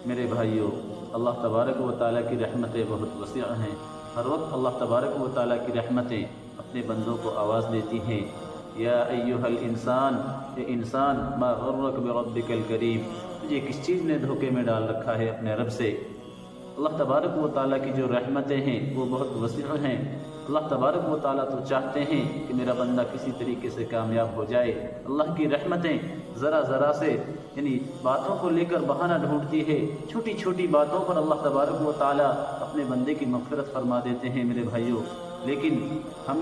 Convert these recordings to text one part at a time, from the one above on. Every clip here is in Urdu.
میرے بھائیوں، اللہ تبارک و تعالیٰ کی رحمتیں بہت وسیع ہیں۔ ہر وقت اللہ تبارک و تعالیٰ کی رحمتیں اپنے بندوں کو آواز دیتی ہیں، یا ایھا الانسان، اے انسان، ما غرک بربک الکریم، تجھے کس چیز نے دھوکے میں ڈال رکھا ہے اپنے رب سے۔ اللہ تبارک و تعالیٰ کی جو رحمتیں ہیں وہ بہت وسیع ہیں۔ اللہ تبارک و تعالیٰ تو چاہتے ہیں کہ میرا بندہ کسی طریقے سے کامیاب ہو جائے۔ اللہ کی رحمتیں ذرا ذرا سے یعنی باتوں کو لے کر بہانہ ڈھونڈتی ہے، چھوٹی چھوٹی باتوں پر اللہ تبارک و تعالیٰ اپنے بندے کی مغفرت فرما دیتے ہیں میرے بھائیوں۔ لیکن ہم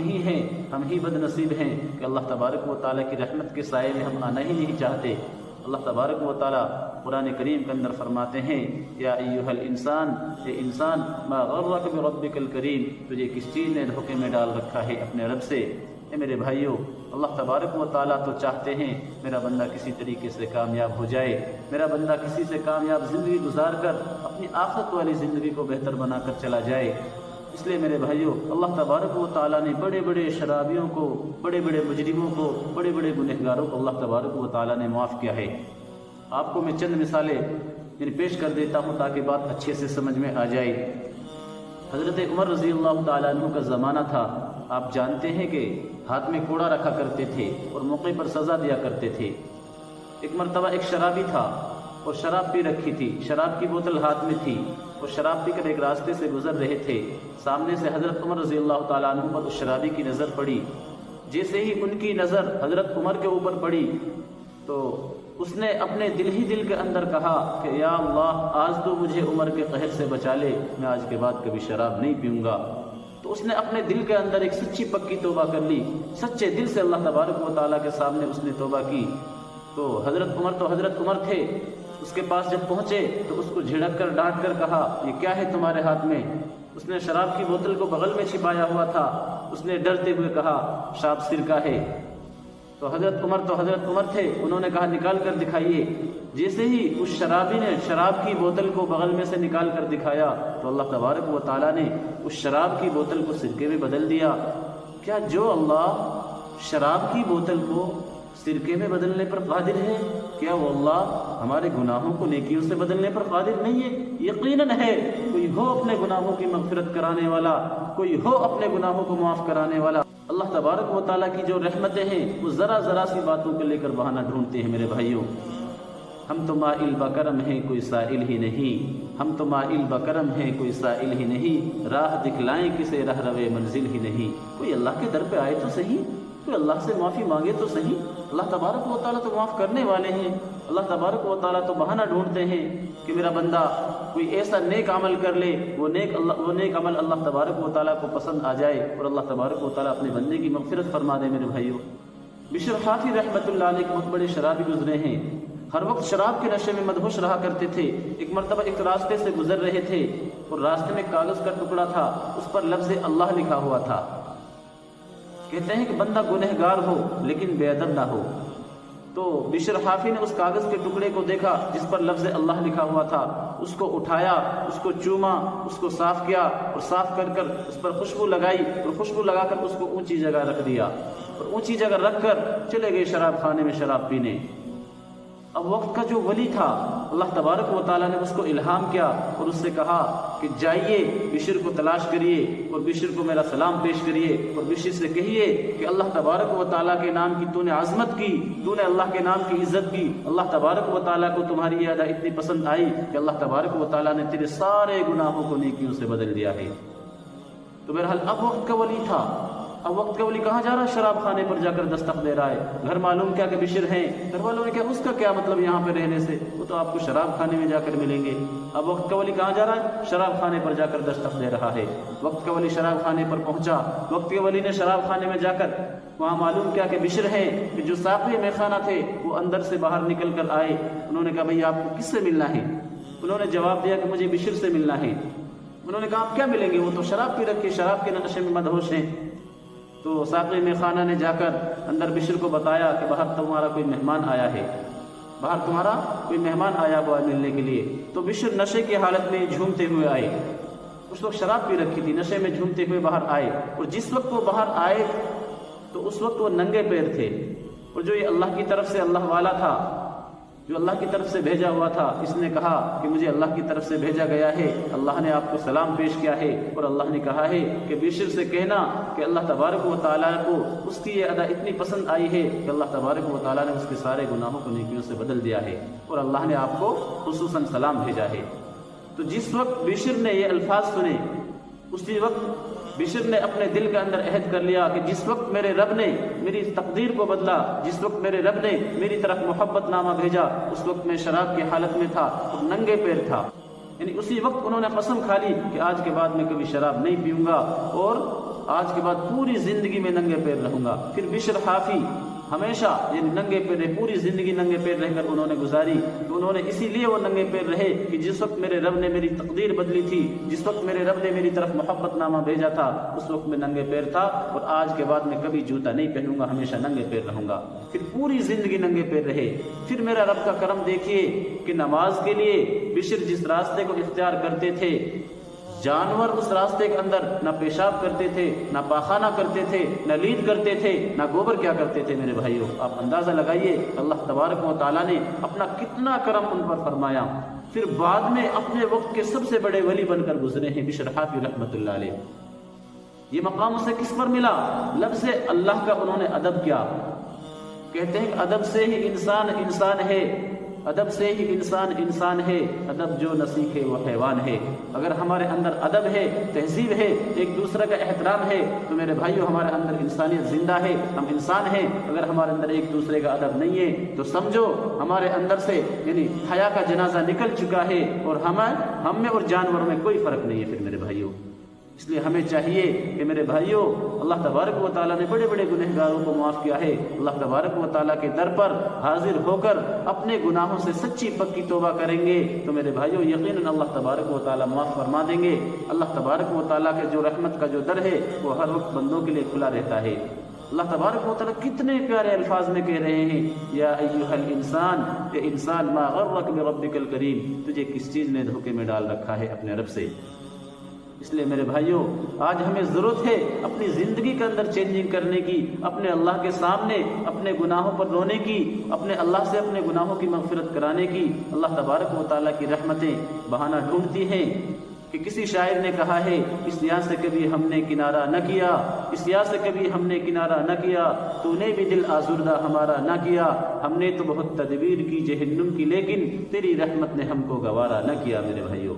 ہی بد نصیب ہیں کہ اللہ تبارک و تعالیٰ کی رحمت کے سائے میں ہم آنا ہی نہیں چاہتے۔ اللہ تبارک و تعالیٰ قرآن کریم کے اندر فرماتے ہیں، یا ایھا الانسان، اے انسان، ما غرک بربک الکریم، تجھے کس چیز نے دھوکے میں ڈال رکھا ہے اپنے رب سے۔ اے میرے بھائیوں، اللہ تبارک و تعالیٰ تو چاہتے ہیں میرا بندہ کسی طریقے سے کامیاب ہو جائے، میرا بندہ کسی سے کامیاب زندگی گزار کر اپنی آخرت والی زندگی کو بہتر بنا کر چلا جائے۔ اس لیے میرے بھائیوں، اللہ تبارک و تعالیٰ نے بڑے بڑے شرابیوں کو، بڑے بڑے مجرموں کو، بڑے بڑے گنہگاروں کو اللہ تبارک و تعالیٰ نے معاف کیا ہے۔ آپ کو میں چند مثالیں پیش کر دیتا ہوں تاکہ بات اچھے سے سمجھ میں آ جائے۔ حضرت عمر رضی اللہ تعالیٰ عنہ کا زمانہ تھا۔ آپ جانتے ہیں کہ ہاتھ میں کوڑا رکھا کرتے تھے اور موقع پر سزا دیا کرتے تھے۔ ایک مرتبہ ایک شرابی تھا اور شراب پی رکھی تھی، شراب کی بوتل ہاتھ میں تھی اور شراب پی کر ایک راستے سے گزر رہے تھے۔ سامنے سے حضرت عمر رضی اللہ تعالیٰ عنہ پر اس شرابی کی نظر پڑی۔ جیسے ہی ان کی نظر حضرت عمر کے اوپر پڑی تو اس نے اپنے دل کے اندر کہا کہ یا اللہ، آج تو مجھے عمر کے قہر سے بچا لے، میں آج کے بعد کبھی شراب نہیں پیوں گا۔ تو اس نے اپنے دل کے اندر ایک سچی پکی توبہ کر لی، سچے دل سے اللہ تبارک و تعالیٰ کے سامنے اس نے توبہ کی۔ تو حضرت عمر تھے، اس کے پاس جب پہنچے تو اس کو جھڑک کر ڈانٹ کر کہا، یہ کیا ہے تمہارے ہاتھ میں؟ اس نے شراب کی بوتل کو بغل میں چھپایا ہوا تھا۔ اس نے ڈرتے ہوئے کہا، شراب سرکہ ہے۔ تو حضرت عمر تھے، انہوں نے کہا نکال کر دکھائیے۔ جیسے ہی اس شرابی نے شراب کی بوتل کو بغل میں سے نکال کر دکھایا تو اللہ تبارک و تعالیٰ نے اس شراب کی بوتل کو سرکے میں بدل دیا۔ کیا جو اللہ شراب کی بوتل کو سرکے میں بدلنے پر قادر ہے، کیا وہ اللہ ہمارے گناہوں کو نیکیوں سے بدلنے پر قادر نہیں ہے؟ یقیناً ہے۔ کوئی ہو اپنے گناہوں کی مغفرت کرانے والا، کوئی ہو اپنے گناہوں کو معاف کرانے والا۔ اللہ تبارک و تعالیٰ کی جو رحمتیں ہیں وہ ذرا ذرا سی باتوں کو لے کر بہانہ ڈھونڈتے ہیں میرے بھائیوں۔ ہم تو مائل بکرم ہیں، کوئی سائل ہی نہیں، ہم تو مائل بکرم ہیں، کوئی سائل ہی نہیں، راہ دکھلائیں کسے رہ روے منزل ہی نہیں۔ کوئی اللہ کے در پہ آئے تو صحیح، کوئی اللہ سے معافی مانگے تو صحیح۔ اللہ تبارک و تعالیٰ تو معاف کرنے والے ہیں۔ اللہ تبارک و تعالیٰ تو بہانہ ڈھونڈتے ہیں کہ میرا بندہ کوئی ایسا نیک عمل کر لے، وہ نیک عمل اللہ تبارک و تعالیٰ کو پسند آ جائے اور اللہ تبارک و تعالیٰ اپنے بندے کی مغفرت فرما دے میرے بھائیوں۔ بشر حافی رحمۃ اللہ علیہ بہت بڑے شرابی گزرے ہیں، ہر وقت شراب کے نشے میں مدہوش رہا کرتے تھے۔ ایک مرتبہ ایک راستے سے گزر رہے تھے اور راستے میں کاغذ کا ٹکڑا تھا، اس پر لفظ اللہ لکھا ہوا تھا۔ کہتے ہیں کہ بندہ گنہگار ہو لیکن بے ادب نہ ہو۔ تو بشر حافی نے اس کاغذ کے ٹکڑے کو دیکھا جس پر لفظ اللہ لکھا ہوا تھا، اس کو اٹھایا، اس کو چوما، اس کو صاف کیا اور صاف کر کر اس پر خوشبو لگائی اور خوشبو لگا کر اس کو اونچی جگہ رکھ دیا اور اونچی جگہ رکھ کر چلے گئے شراب خانے میں شراب پینے۔ اب وقت کا جو ولی تھا، اللہ تبارک و تعالیٰ نے اس کو الہام کیا اور اس سے کہا کہ جائیے بشر کو تلاش کریے اور بشر کو میرا سلام پیش کریے اور بشر سے کہیے کہ اللہ تبارک و تعالیٰ کے نام کی تو نے عظمت کی، تو نے اللہ کے نام کی عزت کی، اللہ تبارک و تعالیٰ کو تمہاری یہ ادا اتنی پسند آئی کہ اللہ تبارک و تعالیٰ نے تیرے سارے گناہوں کو نیکیوں سے بدل دیا ہے۔ تو بہرحال اب وقت کا ولی تھا، اب وقت کا ولی کہاں جا رہا ہے؟ شراب خانے پر جا کر دستک دے رہا ہے۔ گھر معلوم کیا کہ بشر ہیں، گھر والوں نے کیا اس کا کیا مطلب یہاں پہ رہنے سے، وہ تو آپ کو شراب خانے میں جا کر ملیں گے۔ اب وقت کا ولی کہاں جا رہا ہے؟ شراب خانے پر جا کر دستک دے رہا ہے۔ وقت کا ولی شراب خانے پر پہنچا، وقت کے ولی نے شراب خانے میں جا کر وہاں معلوم کیا کہ بشر ہیں کہ جو ساقی میخانہ تھے وہ اندر سے باہر نکل کر آئے۔ انہوں نے کہا بھئی آپ کو کس سے ملنا ہے؟ انہوں نے جواب دیا کہ مجھے بشر سے ملنا ہے۔ انہوں نے کہا آپ کیا ملیں گے؟ وہ تو شراب پی رکھی، شراب کے نشے میں مدہوش ہیں۔ تو ساقی میخانہ نے جا کر اندر بشر کو بتایا کہ باہر تمہارا کوئی مہمان آیا ہے، باہر تمہارا کوئی مہمان آیا ہوا ہے ملنے کے لیے۔ تو بشر نشے کی حالت میں جھومتے ہوئے آئے، اس وقت شراب پی رکھی تھی، نشے میں جھومتے ہوئے باہر آئے، اور جس وقت وہ باہر آئے تو اس وقت وہ ننگے پیر تھے، اور جو یہ اللہ کی طرف سے اللہ والا تھا جو اللہ کی طرف سے بھیجا ہوا تھا، اس نے کہا کہ مجھے اللہ کی طرف سے بھیجا گیا ہے، اللہ نے آپ کو سلام پیش کیا ہے، اور اللہ نے کہا ہے کہ بشر سے کہنا کہ اللہ تبارک و تعالیٰ کو اس کی یہ ادا اتنی پسند آئی ہے کہ اللہ تبارک و تعالیٰ نے اس کے سارے گناہوں کو نیکیوں سے بدل دیا ہے، اور اللہ نے آپ کو خصوصاً سلام بھیجا ہے۔ تو جس وقت بشر نے یہ الفاظ سنے، اسی وقت بشر نے اپنے دل کے اندر عہد کر لیا کہ جس وقت میرے رب نے میری تقدیر کو بدلا، جس وقت میرے رب نے میری طرف محبت نامہ بھیجا، اس وقت میں شراب کی حالت میں تھا اور ننگے پیر تھا۔ یعنی اسی وقت انہوں نے قسم کھا لی کہ آج کے بعد میں کبھی شراب نہیں پیوں گا اور آج کے بعد پوری زندگی میں ننگے پیر رہوں گا۔ پھر بشر حافی ہمیشہ یعنی ننگے پیر رہے، پوری زندگی ننگے پیر رہ کر انہوں نے گزاری، کہ انہوں نے اسی لیے وہ ننگے پیر رہے کہ جس وقت میرے رب نے میری تقدیر بدلی تھی، جس وقت میرے رب نے میری طرف محبت نامہ بھیجا تھا، اس وقت میں ننگے پیر تھا، اور آج کے بعد میں کبھی جوتا نہیں پہنوں گا، ہمیشہ ننگے پیر رہوں گا۔ پھر پوری زندگی ننگے پیر رہے۔ پھر میرا رب کا کرم دیکھیے کہ نماز کے لیے بشر جس راستے کو اختیار کرتے تھے، جانور اس راستے کے اندر نہ پیشاب کرتے تھے، نہ پاخانہ کرتے تھے، نہ لید کرتے تھے، نہ گوبر کیا کرتے تھے۔ میرے بھائیوں، آپ اندازہ لگائیے اللہ تبارک و تعالیٰ نے اپنا کتنا کرم ان پر فرمایا۔ پھر بعد میں اپنے وقت کے سب سے بڑے ولی بن کر گزرے ہیں بشر حافی رحمۃ اللہ علیہ۔ یہ مقام اسے کس پر ملا؟ لفظ اللہ کا انہوں نے ادب کیا۔ کہتے ہیں کہ ادب سے ہی انسان انسان ہے، ادب سے ہی انسان انسان ہے، ادب جو نہ سیکھے وہ حیوان ہے۔ اگر ہمارے اندر ادب ہے، تہذیب ہے، ایک دوسرے کا احترام ہے، تو میرے بھائیوں ہمارے اندر انسانیت زندہ ہے، ہم انسان ہیں۔ اگر ہمارے اندر ایک دوسرے کا ادب نہیں ہے تو سمجھو ہمارے اندر سے یعنی حیا کا جنازہ نکل چکا ہے، اور ہم میں اور جانوروں میں کوئی فرق نہیں ہے پھر میرے بھائیوں۔ اس لیے ہمیں چاہیے کہ میرے بھائیوں، اللہ تبارک و تعالیٰ نے بڑے بڑے گنہگاروں کو معاف کیا ہے۔ اللہ تبارک و تعالیٰ کے در پر حاضر ہو کر اپنے گناہوں سے سچی پکی توبہ کریں گے تو میرے بھائیوں یقیناً اللہ تبارک و تعالیٰ معاف فرما دیں گے۔ اللہ تبارک و تعالیٰ کے جو رحمت کا جو در ہے وہ ہر وقت بندوں کے لیے کھلا رہتا ہے۔ اللہ تبارک و تعالیٰ کتنے پیارے الفاظ میں کہہ رہے ہیں، یا ایھا الانسان، اے انسان، ما غرک بربک الکریم، تجھے کس چیز نے دھوکے میں ڈال رکھا ہے اپنے رب سے۔ اس لیے میرے بھائیوں آج ہمیں ضرورت ہے اپنی زندگی کے اندر چینجنگ کرنے کی، اپنے اللہ کے سامنے اپنے گناہوں پر رونے کی، اپنے اللہ سے اپنے گناہوں کی مغفرت کرانے کی۔ اللہ تبارک و تعالیٰ کی رحمتیں بہانہ ڈھونڈتی ہیں کہ کسی شاعر نے کہا ہے، اس یاں سے کبھی ہم نے کنارہ نہ کیا، اس یاں سے کبھی ہم نے کنارہ نہ کیا، تو نے بھی دل آزردہ ہمارا نہ کیا، ہم نے تو بہت تدبیر کی جہنم کی، لیکن تیری رحمت نے ہم کو گوارا نہ کیا۔ میرے بھائیوں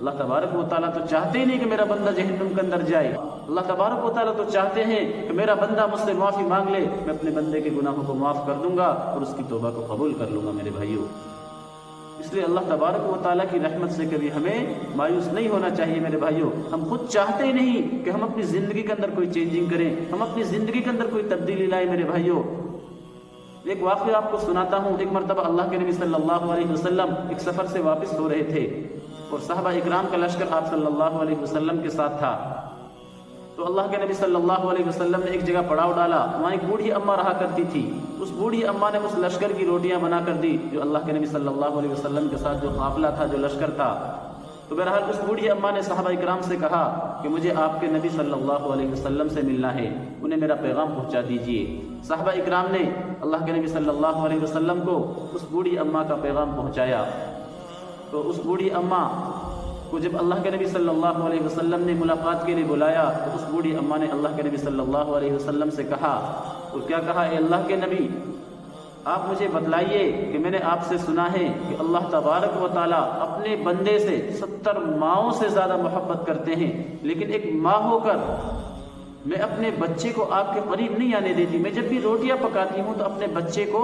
اللہ تبارک و تعالیٰ تو چاہتے ہی نہیں کہ میرا بندہ جہنم کے اندر جائے۔ اللہ تبارک و تعالیٰ تو چاہتے ہیں کہ میرا بندہ مجھ سے معافی مانگ لے، میں اپنے بندے کے گناہوں کو معاف کر دوں گا اور اس کی توبہ کو قبول کر لوں گا۔ میرے بھائیوں اس لیے اللہ تبارک و تعالیٰ کی رحمت سے کبھی ہمیں مایوس نہیں ہونا چاہیے۔ میرے بھائیوں ہم خود چاہتے ہی نہیں کہ ہم اپنی زندگی کے اندر کوئی چینجنگ کریں، ہم اپنی زندگی کے اندر کوئی تبدیلی لائیں۔ میرے بھائیوں ایک واقعہ آپ کو سناتا ہوں۔ ایک مرتبہ اللہ کے نبی صلی اللہ علیہ وسلم ایک سفر سے واپس ہو رہے تھے اور صحابہ اکرام کا لشکر آپ صلی اللہ علیہ وسلم کے ساتھ تھا۔ تو اللہ کے نبی صلی اللہ علیہ وسلم نے ایک جگہ پڑاؤ ڈالا، وہاں ایک بوڑھی اماں رہا کرتی تھی۔ اس بوڑھی اماں نے اس لشکر کی روٹیاں بنا کر دی جو اللہ کے نبی صلی اللہ علیہ وسلم کے ساتھ جو قافلہ تھا، جو لشکر تھا۔ تو بہرحال اس بوڑھی اماں نے صحابہ اکرام سے کہا کہ مجھے آپ کے نبی صلی اللہ علیہ وسلم سے ملنا ہے، انہیں میرا پیغام پہنچا دیجیے۔ صحابہ اکرام نے اللہ کے نبی صلی اللہ علیہ وسلم کو اس بوڑھی اماں کا پیغام پہنچایا۔ تو اس بوڑھی اماں کو جب اللہ کے نبی صلی اللہ علیہ وسلم نے ملاقات کے لیے بلایا تو اس بوڑھی اماں نے اللہ کے نبی صلی اللہ علیہ وسلم سے کہا، تو کیا کہا، اے اللہ کے نبی آپ مجھے بتلائیے کہ میں نے آپ سے سنا ہے کہ اللہ تبارک و تعالیٰ اپنے بندے سے 70 ماؤں سے زیادہ محبت کرتے ہیں، لیکن ایک ماں ہو کر میں اپنے بچے کو آگ کے قریب نہیں آنے دیتی۔ میں جب بھی روٹیاں پکاتی ہوں تو اپنے بچے کو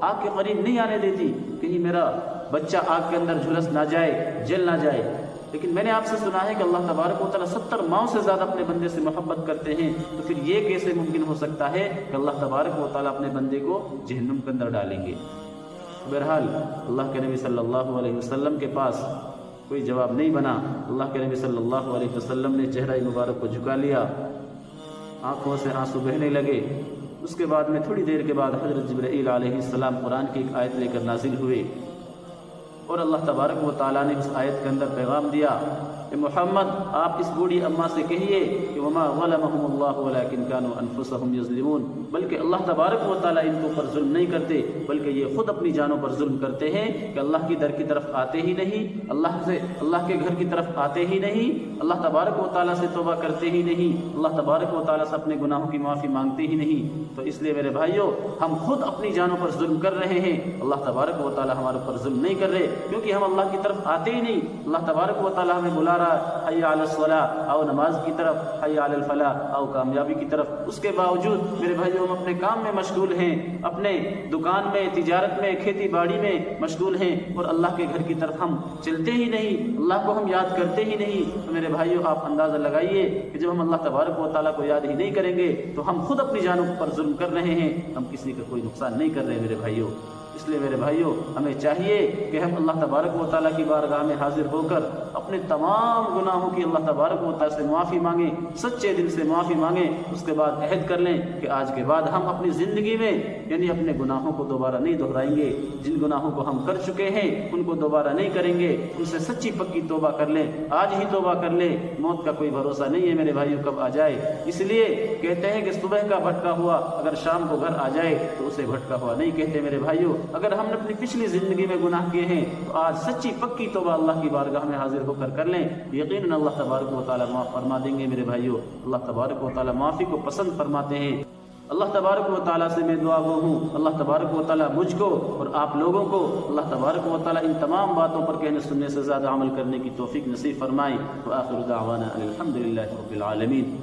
آگ کے قریب نہیں آنے دیتی، کہیں میرا بچہ آگ کے اندر جھلس نہ جائے، جل نہ جائے۔ لیکن میں نے آپ سے سنا ہے کہ اللہ تبارک و تعالیٰ 70 ماؤں سے زیادہ اپنے بندے سے محبت کرتے ہیں، تو پھر یہ کیسے ممکن ہو سکتا ہے کہ اللہ تبارک و تعالیٰ اپنے بندے کو جہنم کے اندر ڈالیں گے؟ بہرحال اللہ کے نبی صلی اللہ علیہ وسلم کے پاس کوئی جواب نہیں بنا۔ اللہ کے نبی صلی اللہ علیہ وسلم نے چہرہ مبارک کو جھکا لیا، آنکھوں سے آنسو بہنے لگے۔ اس کے بعد میں تھوڑی دیر کے بعد حضرت جبرائیل علیہ السلام قرآن کی ایک آیت لے کر نازل ہوئے، اور اللہ تبارک و تعالیٰ نے اس آیت کے اندر پیغام دیا کہ محمد آپ اس بوڑھی اماں سے کہیے کہ وما ظلمهم اللہ ولکن كانوا انفسهم یظلمون، بلکہ اللہ تبارک و تعالیٰ ان کو پر ظلم نہیں کرتے بلکہ یہ خود اپنی جانوں پر ظلم کرتے ہیں کہ اللہ کی در کی طرف آتے ہی نہیں، اللہ کے گھر کی طرف آتے ہی نہیں، اللہ تبارک و تعالیٰ سے توبہ کرتے ہی نہیں، اللہ تبارک و تعالیٰ سے اپنے گناہوں کی معافی مانگتے ہی نہیں۔ تو اس لیے میرے بھائیوں، ہم خود اپنی جانوں پر ظلم کر رہے ہیں، اللہ تبارک و تعالیٰ ہمارے اوپر ظلم نہیں کر رہے کیونکہ ہم اللہ کی طرف آتے ہی نہیں۔ اللہ تبارک و تعالیٰ ہمیں بلا رہا ہے حی علی الصلاۃ، آؤ نماز کی طرف، حی علی الفلاح، آؤ کامیابی کی طرف۔ اس کے باوجود میرے بھائیوں ہم اپنے کام میں مشغول ہیں، اپنے دکان میں، تجارت میں، کھیتی باڑی میں مشغول ہیں اور اللہ کے گھر کی طرف ہم چلتے ہی نہیں، اللہ کو ہم یاد کرتے ہی نہیں۔ تو میرے بھائیوں آپ اندازہ لگائیے کہ جب ہم اللہ تبارک و تعالیٰ کو یاد ہی نہیں کریں گے تو ہم خود اپنی جانوں پر ظلم کر رہے ہیں، ہم کسی کا کوئی نقصان نہیں کر رہے میرے بھائیوں۔ اس لیے میرے بھائیوں ہمیں چاہیے کہ ہم اللہ تبارک و تعالیٰ کی بارگاہ میں حاضر ہو کر اپنے تمام گناہوں کی اللہ تبارک و تعالیٰ سے معافی مانگیں، سچے دل سے معافی مانگیں۔ اس کے بعد عہد کر لیں کہ آج کے بعد ہم اپنی زندگی میں یعنی اپنے گناہوں کو دوبارہ نہیں دہرائیں گے، جن گناہوں کو ہم کر چکے ہیں ان کو دوبارہ نہیں کریں گے، ان سے سچی پکی توبہ کر لیں، آج ہی توبہ کر لیں۔ موت کا کوئی بھروسہ نہیں ہے میرے بھائیوں کب آ جائے، اس لیے کہتے ہیں کہ صبح کا بھٹکا ہوا اگر شام کو گھر آ جائے تو اسے بھٹکا ہوا نہیں کہتے میرے بھائیوں۔ اگر ہم نے اپنی پچھلی زندگی میں گناہ کیے ہیں تو آج سچی پکی توبہ اللہ کی بارگاہ میں حاضر ہو کر لیں، یقیناً اللہ تبارک و تعالیٰ معاف فرما دیں گے میرے بھائیوں۔ اللہ تبارک و تعالیٰ معافی کو پسند فرماتے ہیں۔ اللہ تبارک و تعالیٰ سے میں دعا گو ہوں، اللہ تبارک و تعالیٰ مجھ کو اور آپ لوگوں کو اللہ تبارک و تعالیٰ ان تمام باتوں پر کہنے سننے سے زیادہ عمل کرنے کی توفیق نصیب فرمائے۔ وآخر دعوانا الحمد للہ رب العالمین۔